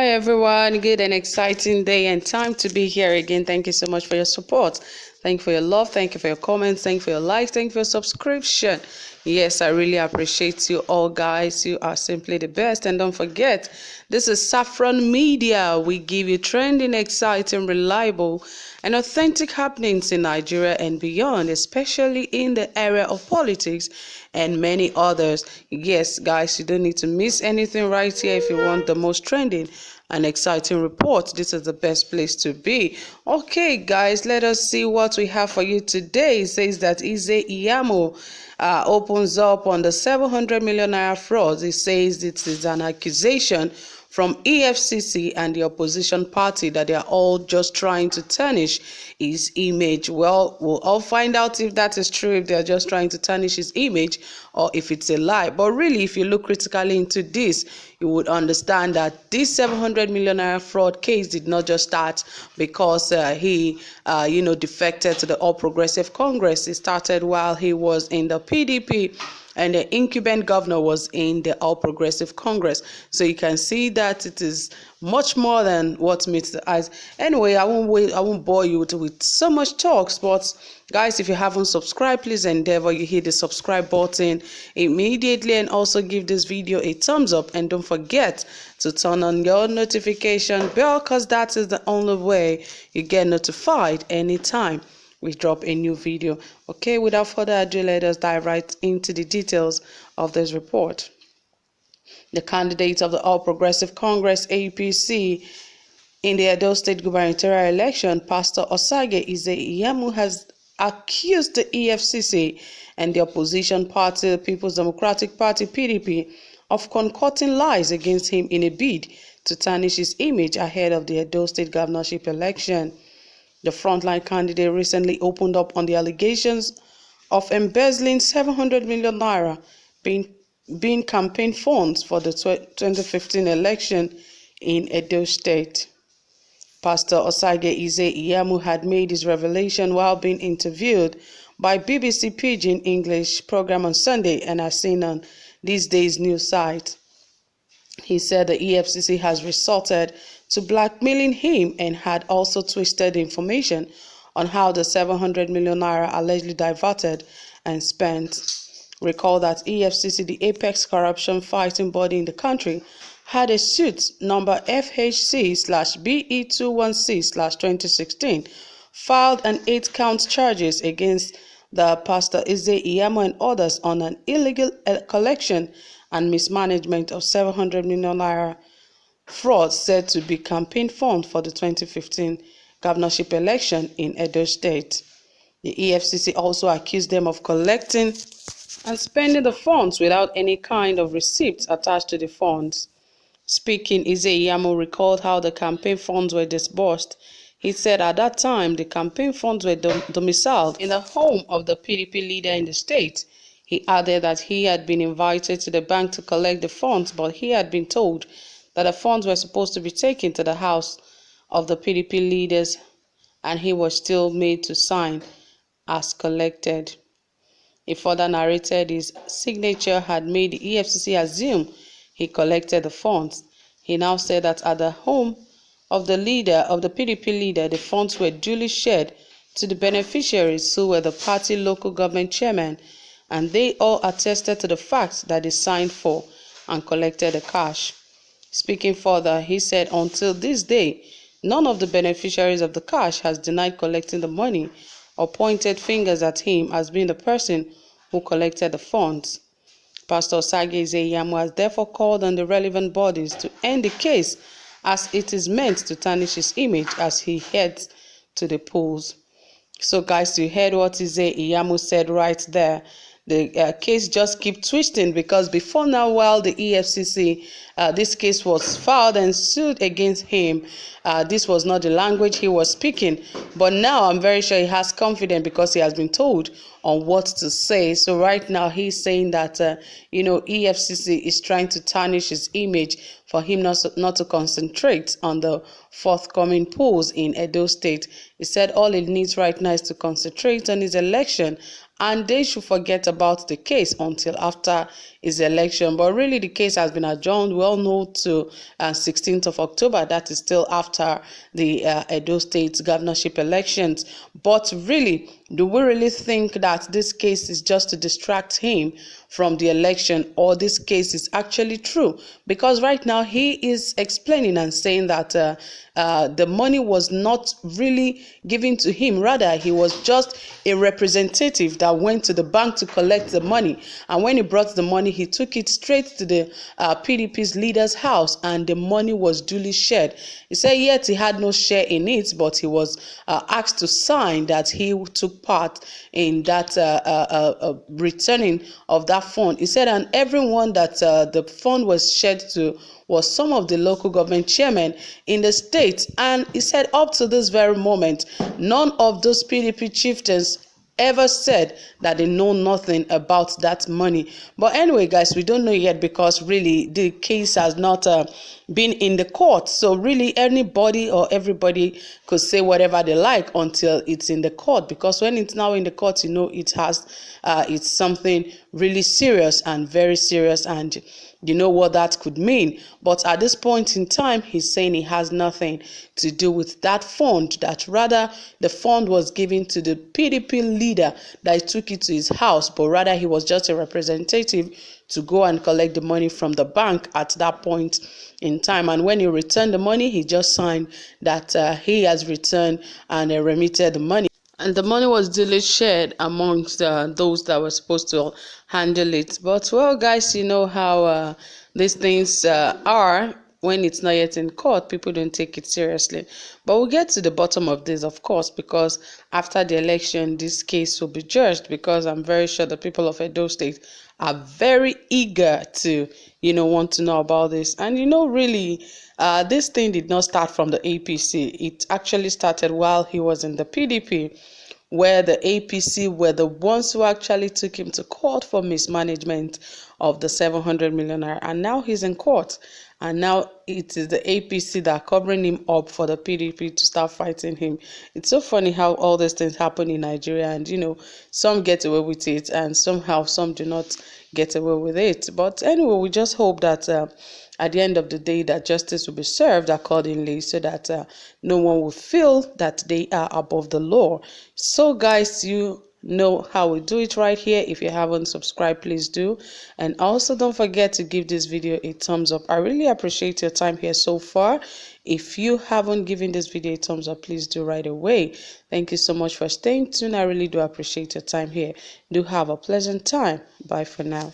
everyone, good and exciting day and time to be here again. Thank you so much for your support. Thank you for your love. Thank you for your comments. Thank you for your likes. Thank you for your subscription. Yes, I really appreciate you all, guys. You are simply the best. And don't forget, this is Saffron Media. We give you trending, exciting, reliable, and authentic happenings in Nigeria and beyond, especially in the area of politics and many others. Yes, guys, you don't need to miss anything right here. If you want the most trending and exciting reports, this is the best place to be. Okay, guys, let us see what we have for you today. It says that Iyamu opens up on the 700 million naira fraud. It says it is an accusation from Efcc and the opposition party that they are all just trying to tarnish his image. Well, we'll all find out if that is true, if they're just trying to tarnish his image or if it's a lie. But really, if you look critically into this, you would understand that this 700 million naira fraud case did not just start because he defected to the All Progressive Congress. It started while he was in the PDP and the incumbent governor was in the All Progressive Congress. So you can see that it is much more than what meets the eyes. Anyway, I won't bore you with so much talks, but guys, if you haven't subscribed, please endeavor you hit the subscribe button immediately and also give this video a thumbs up, and don't forget to turn on your notification bell, because that is the only way you get notified anytime we drop a new video. Okay, without further ado, let us dive right into the details of this report. The candidate of the All Progressive Congress (APC) in the Edo State gubernatorial election, Pastor Osage Iyamu, has accused the EFCC and the opposition party, the People's Democratic Party (PDP), of concocting lies against him in a bid to tarnish his image ahead of the Edo State governorship election. The frontline candidate recently opened up on the allegations of embezzling 700 million naira being campaign funds for the 2015 election in Edo State. Pastor Osage Iyamu had made his revelation while being interviewed by BBC Pidgin English program on Sunday and as seen on These Days news site. He said the EFCC has resorted to blackmailing him and had also twisted the information on how the 700 million naira allegedly diverted and spent. Recall that EFCC, the apex corruption fighting body in the country, had a suit number FHC/BE216/2016 filed an 8-count charges against the Pastor Iyamu and others on an illegal collection and mismanagement of 700 million naira fraud said to be campaign fund for the 2015 governorship election in Edo State. The EFCC also accused them of collecting and spending the funds without any kind of receipts attached to the funds. Speaking, Iyamu recalled how the campaign funds were disbursed. He said at that time the campaign funds were domiciled in the home of the PDP leader in the state. He added that he had been invited to the bank to collect the funds, but he had been told that the funds were supposed to be taken to the house of the PDP leaders, and he was still made to sign as collected. He further narrated his signature had made the EFCC assume he collected the funds. He now said that at the home of the PDP leader, the funds were duly shared to the beneficiaries who were the party local government chairman, and they all attested to the fact that they signed for and collected the cash. Speaking further, he said until this day, none of the beneficiaries of the cash has denied collecting the money or pointed fingers at him as being the person who collected the funds. Pastor Osage Iyamu has therefore called on the relevant bodies to end the case, as it is meant to tarnish his image as he heads to the polls. So guys, you heard what Iyamu said right there. The case just keep twisting, because before now, while the EFCC, this case was filed and sued against him, this was not the language he was speaking. But now I'm very sure he has confidence because he has been told on what to say. So right now he's saying that, EFCC is trying to tarnish his image for him not to concentrate on the forthcoming polls in Edo State. He said all he needs right now is to concentrate on his election, and they should forget about the case until after his election. But really, the case has been adjourned, we all know, to 16th of October. That is still after the Edo State governorship elections. But really, do we really think that this case is just to distract him from the election, or this case is actually true? Because right now he is explaining and saying that the money was not really given to him. Rather, he was just a representative that went to the bank to collect the money. And when he brought the money, he took it straight to the PDP's leader's house, and the money was duly shared. He said yet he had no share in it, but he was asked to sign that he took part in that returning of that fund. He said, and everyone that the fund was shared to was some of the local government chairmen in the state. And he said up to this very moment, none of those PDP chieftains ever said that they know nothing about that money. But anyway, guys, we don't know yet, because really the case has not been in the court. So really anybody or everybody could say whatever they like until it's in the court, because when it's now in the court, you know, it has it's something really serious and very serious, and you know what that could mean. But at this point in time, he's saying he has nothing to do with that fund, that rather the fund was given to the PDP leader, that he took it to his house, but rather he was just a representative to go and collect the money from the bank at that point in time. And when he returned the money, he just signed that he has returned and remitted the money. And the money was duly shared amongst those that were supposed to handle it. But, well, guys, you know how these things are. When it's not yet in court, people don't take it seriously. But we'll get to the bottom of this, of course, because after the election, this case will be judged, because I'm very sure the people of Edo State are very eager to, want to know about this. And, really, this thing did not start from the APC. It actually started while he was in the PDP, where the APC were the ones who actually took him to court for mismanagement of the 700 million naira. And now he's in court. And now it is the APC that are covering him up for the PDP to start fighting him. It's so funny how all these things happen in Nigeria, and some get away with it, and somehow some do not get away with it. But anyway, we just hope that at the end of the day, that justice will be served accordingly, so that no one will feel that they are above the law. So, guys, you know how we do it right here. If you haven't subscribed, please do, and also don't forget to give this video a thumbs up. I really appreciate your time here so far. If you haven't given this video a thumbs up, please do right away. Thank you so much for staying tuned. I really do appreciate your time here. Do have a pleasant time. Bye for now.